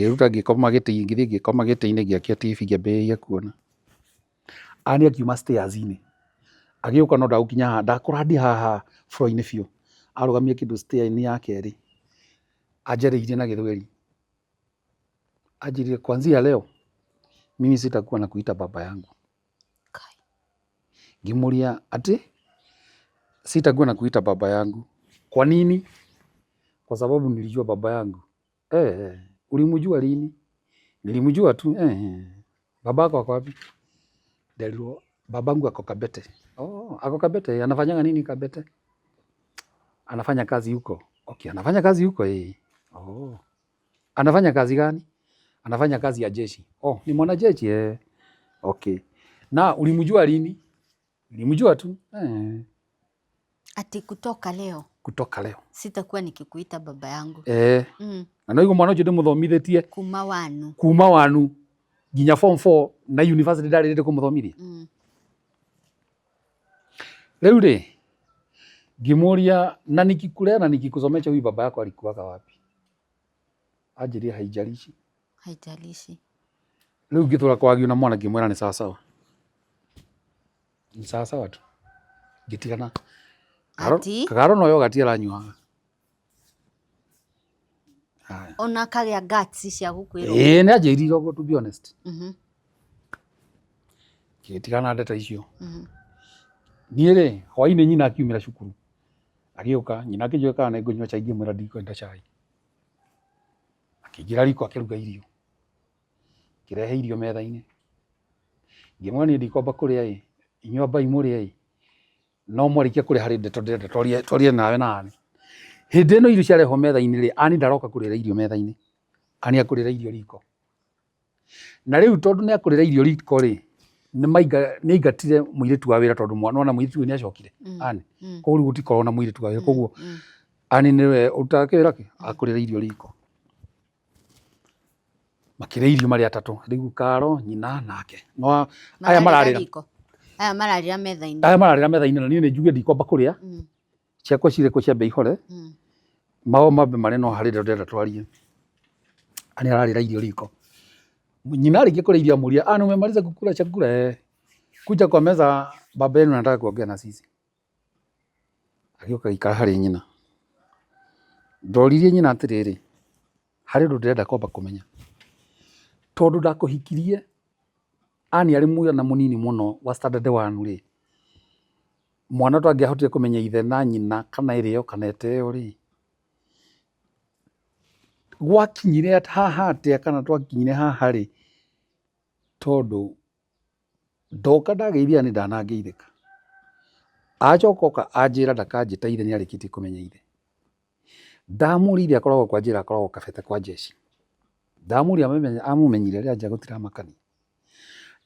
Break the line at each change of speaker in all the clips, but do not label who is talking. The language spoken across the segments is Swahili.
Ngĩruta ngĩkoma gĩtĩ ngĩthiĩ ngĩkoma gĩtĩ-inĩ gĩakia TV ngĩambĩrĩria kuona. Ani akiuma stairs-inĩ. Agĩũka no ndagũkinya haha ndakora ndi haha floor-inĩ biũ. Arũgamia kĩndũ stair-inĩ ya kerĩ. Anjarĩirie na Gĩthweri. Anjirire, kuanzia leo mimi sitakuwa nakuita baba yangu. Ngimuulia ati sitakuwa nakuita baba yangu. Kwa nini? Kwa sababu nilijua baba yangu. Ulimjua lini? Nilimjua tu. Babako ako wapi? Ndio babangu ako Kabete. Ako Kabete. Anafanyanga nini Kabete? Anafanya kazi huko. Okay, anafanya kazi huko Anafanya kazi gani? Anafanya kazi ya jeshi. Ni mwanajeshi Okay. Na ulimjua lini? Nilimjua tu.
Ati kutoka leo.
Kutoka leo.
Sitakuwa nikikuita baba yangu.
Na no igo mwana ũcio ndĩmũthomithetie kuma wanu nginya form 4 na university ndarĩrĩte kũmũthomithia. Rĩu rĩ ngĩmũria na nikikulea na nikikusomesha huyu baba yako alikuwaga wapi? Anjĩrire haijalishi. Rĩu ngĩtũra kwagio na mwana ngĩmwĩra nĩ sawa sawa. Ni sawa sawa tu. Ngĩtigana. Kagaro no yogati aranyuaga.
Ona kagĩa guts cia gũkwĩrwo.
Nĩ anjĩrire ũguo to be honest. Ngĩtigana ndeto icio. Niĩ rĩ hwaĩ-inĩ nyina akiumĩra cukuru. Agĩũka nyina akĩnjũria kana nĩngũnyua cai ngĩmwĩra ndikwenda cai. Akĩingĩra riko akĩruga irio. Akĩrehe irio metha-inĩ. Ngĩmwĩra niĩ ndikwamba kũrĩa inyuĩ ambai mũrĩa no mwarĩkia kũrĩa harĩ ndeto ndĩrenda twarie nawe nani. Hĩndĩ ĩno irio ciarehwo metha-inĩ rĩ ani ndaroka kũrĩra irio metha-inĩ. Ani akũrĩra irio riko. Na rĩu tondũ nĩ akũrĩra irio riko rĩ nĩ aingatire mũirĩtu wa wĩra tondũ mwana ona mũirĩtu nĩ acokire. Ani koguo rĩu gũtikoragwo na mũirĩtu wa wĩra koguo ani nĩwe ũrutaga kĩwĩra kĩ akũrĩra irio riko. Makĩrĩa irio marĩ atatũ rĩu Karo nyina nake. No aya mararĩra.
Aya mararĩra metha-inĩ.
Na niĩ nĩ njuge ndikwamba kũrĩa. Ciakwa cirĩkwo ciambe ihore. Mao mambe marĩ no harĩ ndĩrenda twarie. Ani ararĩra irio riko. Nyina arĩkia kũrĩa irio amũria umemaliza kukula chakula kuja kwa meza baba yenu anataka kuongea na sisi. Agĩũka gĩikara harĩ nyina. Ndoririe nyina atĩrĩrĩ harĩ ũndũ ndĩrenda kwamba kũmenya. Tondũ ndakũhikirie ani arĩ mwana mũnini mũno wa standard 1 rĩ mwana twangĩahotire kũmenya ithe na nyina kana ĩrĩo kana eteo rĩ gwakinyire haha atĩa kana twakinyire haha rĩ tondũ ndoka ndageithia nĩ ndanangĩithĩka. Acoka oka anjĩra ndakanjĩta ithe nĩ arĩkĩtie kũmenya ithe. Ndamũria akoragwo kwa njĩra akoragwo Kabete kwa jeshi. Ndamũria amũmenyire rĩrĩa nja gũtiramakania.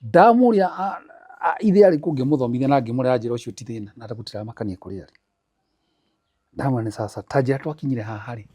Ndamũria ithe arĩ kũngĩmũthomithia na ngĩmũrĩa njĩra ũcio ti thĩna na gũtiramakania kũrĩa arĩ. Ndamwĩra nĩ sasa ta njĩra twakinyire haha rĩ